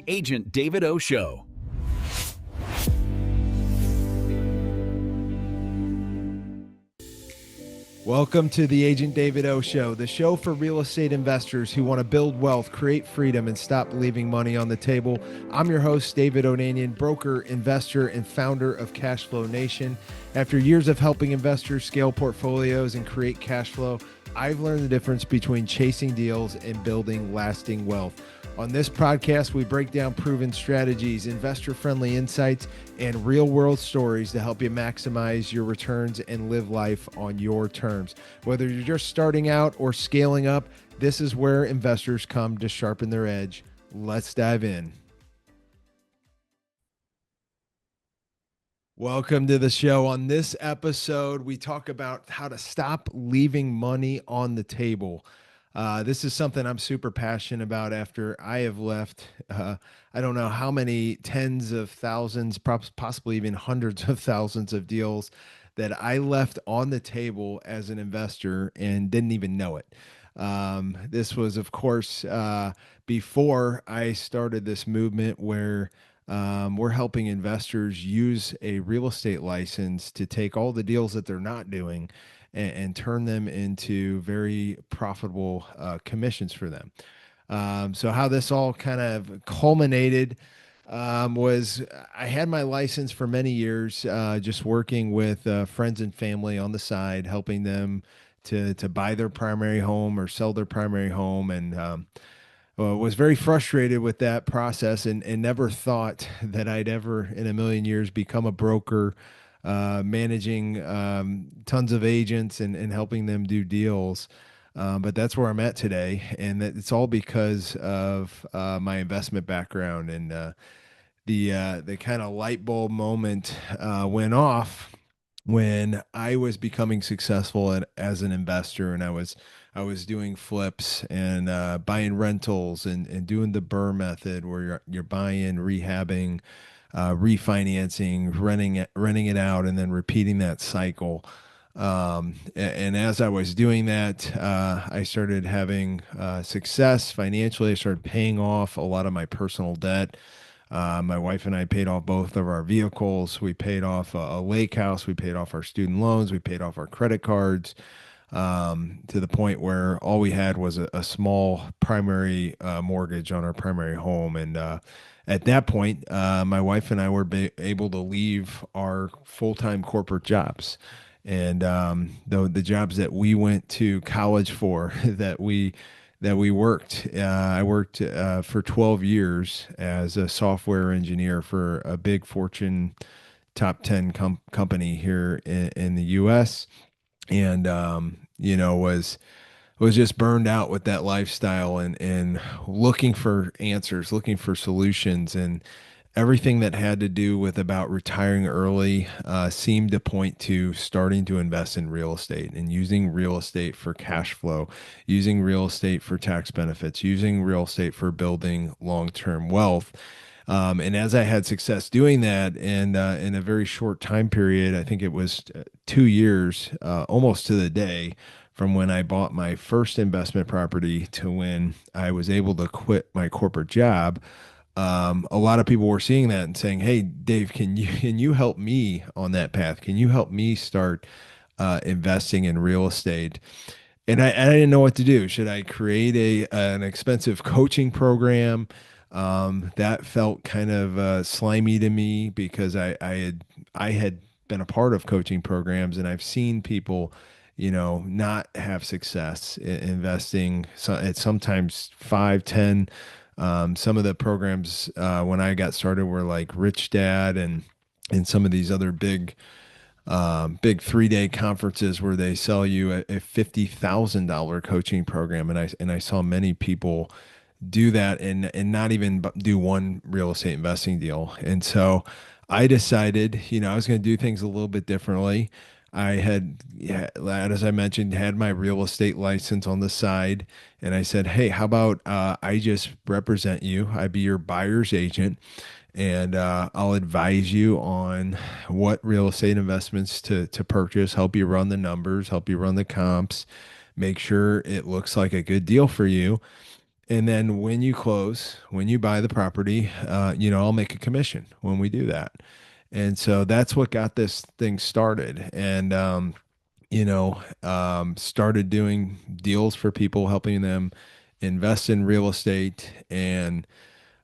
Agent David O. Show. Welcome to the Agent David O. Show, the show for real estate investors who want to build wealth, create freedom, and stop leaving money on the table. I'm your host, David Ounanian, broker, investor, and founder of Cashflownation. After years of helping investors scale portfolios and create cash flow, I've learned the difference between chasing deals and building lasting wealth. On this podcast, we break down proven strategies, investor-friendly insights, and real-world stories to help you maximize your returns and live life on your terms. Whether you're just starting out or scaling up, this is where investors come to sharpen their edge. Let's dive in. Welcome to the show. On this episode, we talk about how to stop leaving money on the table. This is something I'm super passionate about after I have left, I don't know how many tens of thousands, possibly even hundreds of thousands of deals that I left on the table as an investor and didn't even know it. This was, of course, before I started this movement where we're helping investors use a real estate license to take all the deals that they're not doing and turn them into very profitable commissions for them. So how this all kind of culminated was I had my license for many years, just working with friends and family on the side, helping them to buy their primary home or sell their primary home, and was very frustrated with that process and never thought that I'd ever in a million years become a broker, managing tons of agents and helping them do deals. But that's where I'm at today. And it's all because of my investment background, and the kind of light bulb moment went off when I was becoming successful as an investor, and I was doing flips and buying rentals and doing the BRRRR method where you're buying, rehabbing, refinancing, renting it out, and then repeating that cycle. And as I was doing that, I started having success financially. I started paying off a lot of my personal debt. My wife and I paid off both of our vehicles. We paid off a lake house. We paid off our student loans. We paid off our credit cards, to the point where all we had was a small primary mortgage on our primary home. And at that point, my wife and I were able to leave our full-time corporate jobs. And the jobs that we went to college for, that we worked. I worked for 12 years as a software engineer for a big Fortune top 10 company here in the U.S. And was just burned out with that lifestyle and looking for answers, looking for solutions, and everything that had to do with about retiring early seemed to point to starting to invest in real estate and using real estate for cash flow, using real estate for tax benefits, using real estate for building long-term wealth. And as I had success doing that, and in a very short time period, I think it was 2 years, almost to the day, from when I bought my first investment property to when I was able to quit my corporate job. A lot of people were seeing that and saying, "Hey, Dave, can you help me on that path? Can you help me start investing in real estate?" And I didn't know what to do. Should I create an expensive coaching program? That felt kind of slimy to me because I had been a part of coaching programs, and I've seen people, not have success investing. So it's sometimes 5, 10. Some of the programs when I got started were like Rich Dad and some of these other big 3-day conferences where they sell you a $50,000 coaching program, and I saw many people do that and not even do one real estate investing deal. And so I decided, I was going to do things a little bit differently. I had, yeah, as I mentioned, had my real estate license on the side, and I said, "Hey, how about I just represent you? I be your buyer's agent, and I'll advise you on what real estate investments to purchase, help you run the numbers, help you run the comps, make sure it looks like a good deal for you." And then when you close, when you buy the property, I'll make a commission when we do that. And so that's what got this thing started. And, started doing deals for people, helping them invest in real estate. And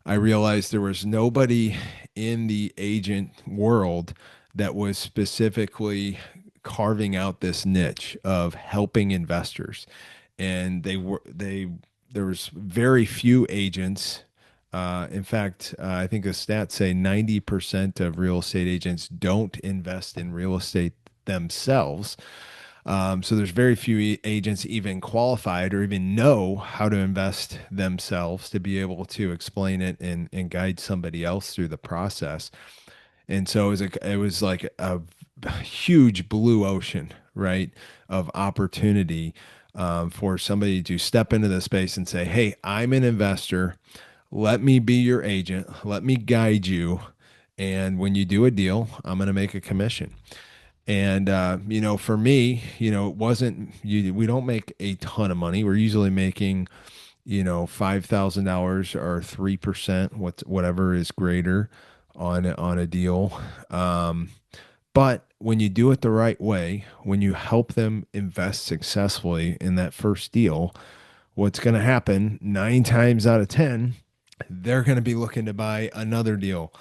I realized there was nobody in the agent world that was specifically carving out this niche of helping investors. And there was very few agents. In fact, I think the stats say 90% of real estate agents don't invest in real estate themselves. So there's very few agents even qualified or even know how to invest themselves to be able to explain it and guide somebody else through the process. And so it was like a huge blue ocean, right, of opportunity for somebody to step into the space and say, "Hey, I'm an investor. Let me be your agent. Let me guide you. And when you do a deal, I'm going to make a commission." And for me, it wasn't we don't make a ton of money. We're usually making, $5,000 or 3%, whatever is greater on a deal. But when you do it the right way, when you help them invest successfully in that first deal, what's going to happen 9 times out of 10, they're going to be looking to buy another deal.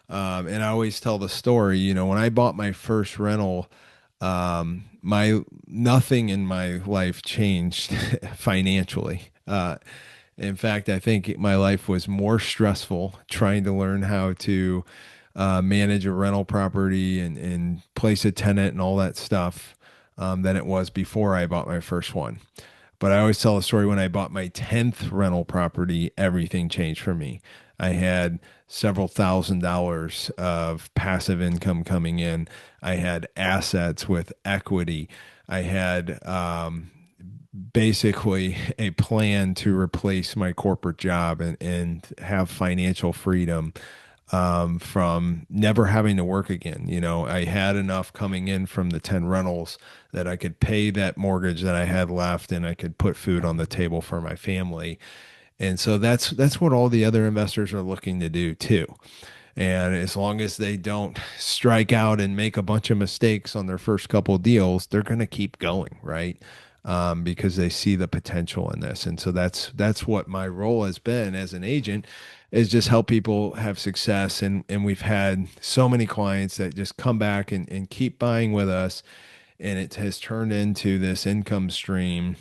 And I always tell the story, when I bought my first rental, my nothing in my life changed financially. In fact, I think my life was more stressful trying to learn how to manage a rental property and place a tenant and all that stuff than it was before I bought my first one. But I always tell the story when I bought my 10th rental property, everything changed for me. I had several $1,000s of passive income coming in. I had assets with equity. I had basically a plan to replace my corporate job and have financial freedom from never having to work again. I had enough coming in from the 10 rentals that I could pay that mortgage that I had left and I could put food on the table for my family. And so that's what all the other investors are looking to do too. And as long as they don't strike out and make a bunch of mistakes on their first couple of deals, they're going to keep going, right? Because they see the potential in this. And so that's what my role has been as an agent is just help people have success. And we've had so many clients that just come back and keep buying with us. And it has turned into this income stream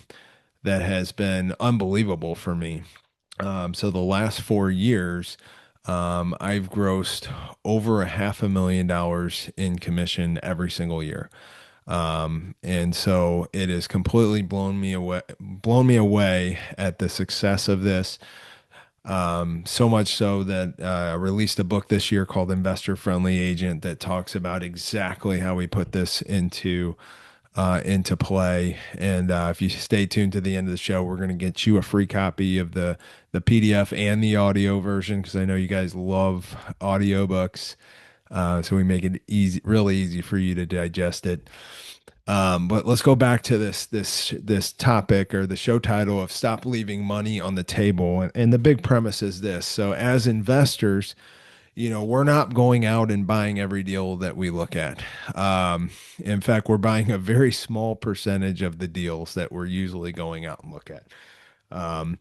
that has been unbelievable for me. So the last 4 years, I've grossed over a $500,000 in commission every single year. And so it has completely blown me away at the success of this. So much so that I released a book this year called Investor Friendly Agent that talks about exactly how we put this into play. And if you stay tuned to the end of the show, we're going to get you a free copy of the PDF and the audio version because I know you guys love audiobooks. So we make it easy, really easy for you to digest it. But let's go back to this topic or the show title of "Stop Leaving Money on the Table." And the big premise is this. So as investors, we're not going out and buying every deal that we look at. In fact, we're buying a very small percentage of the deals that we're usually going out and look at. Um,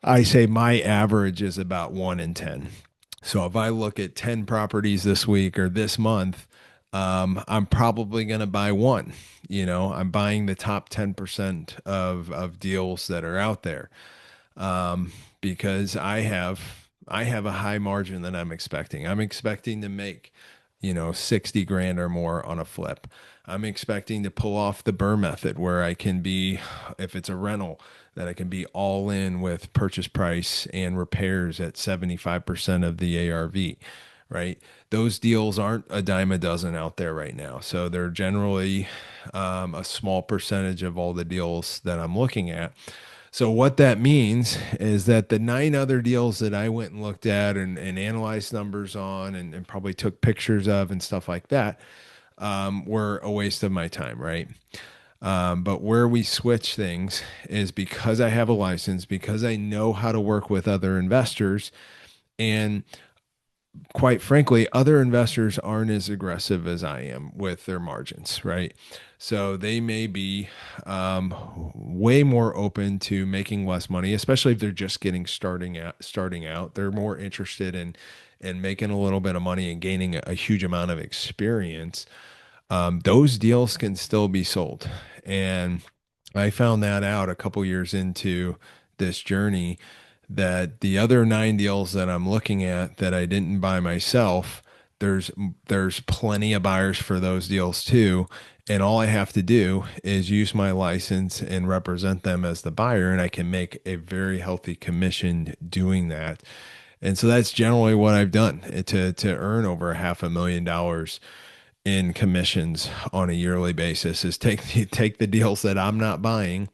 I say my average is about 1 in 10. So if I look at 10 properties this week or this month, I'm probably going to buy one. I'm buying the top 10% of deals that are out there um, because I have a high margin that I'm expecting. I'm expecting to make, 60 grand or more on a flip. I'm expecting to pull off the Burr method where I can be, if it's a rental, that I can be all in with purchase price and repairs at 75% of the ARV, right? Those deals aren't a dime a dozen out there right now. So they're generally a small percentage of all the deals that I'm looking at. So what that means is that the 9 other deals that I went and looked at and analyzed numbers on and probably took pictures of and stuff like that were a waste of my time, right? But where we switch things is because I have a license, because I know how to work with other investors, and quite frankly, other investors aren't as aggressive as I am with their margins, right? So they may be way more open to making less money, especially if they're just getting starting out. Starting out, they're more interested in making a little bit of money and gaining a huge amount of experience. Those deals can still be sold, and I found that out a couple years into this journey that the other nine deals that I'm looking at that I didn't buy myself, there's there's plenty of buyers for those deals too. And all I have to do is use my license and represent them as the buyer, and I can make a very healthy commission doing that. And so that's generally what I've done to earn over $500,000 in commissions on a yearly basis is take the deals that I'm not buying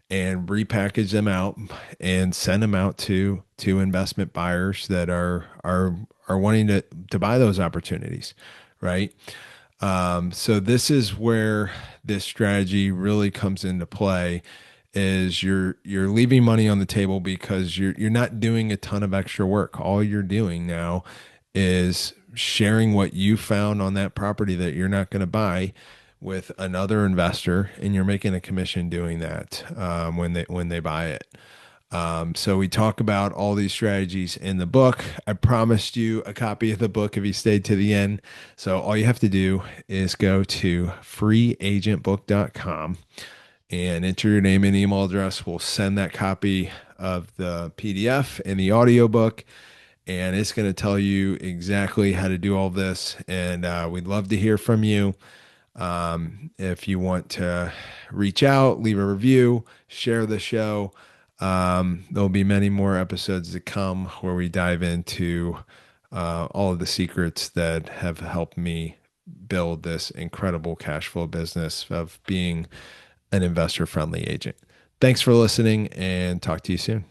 and repackage them out and send them out to investment buyers that are wanting to buy those opportunities, right? So this is where this strategy really comes into play is you're leaving money on the table because you're not doing a ton of extra work. All you're doing now is sharing what you found on that property that you're not going to buy with another investor, and you're making a commission doing that when they buy it. So we talk about all these strategies in the book. I promised you a copy of the book if you stayed to the end. So all you have to do is go to freeagentbook.com and enter your name and email address. We'll send that copy of the PDF and the audiobook, and it's going to tell you exactly how to do all this. And we'd love to hear from you. If you want to reach out, leave a review, share the show. There'll be many more episodes to come where we dive into all of the secrets that have helped me build this incredible cash flow business of being an investor friendly agent. Thanks for listening, and talk to you soon.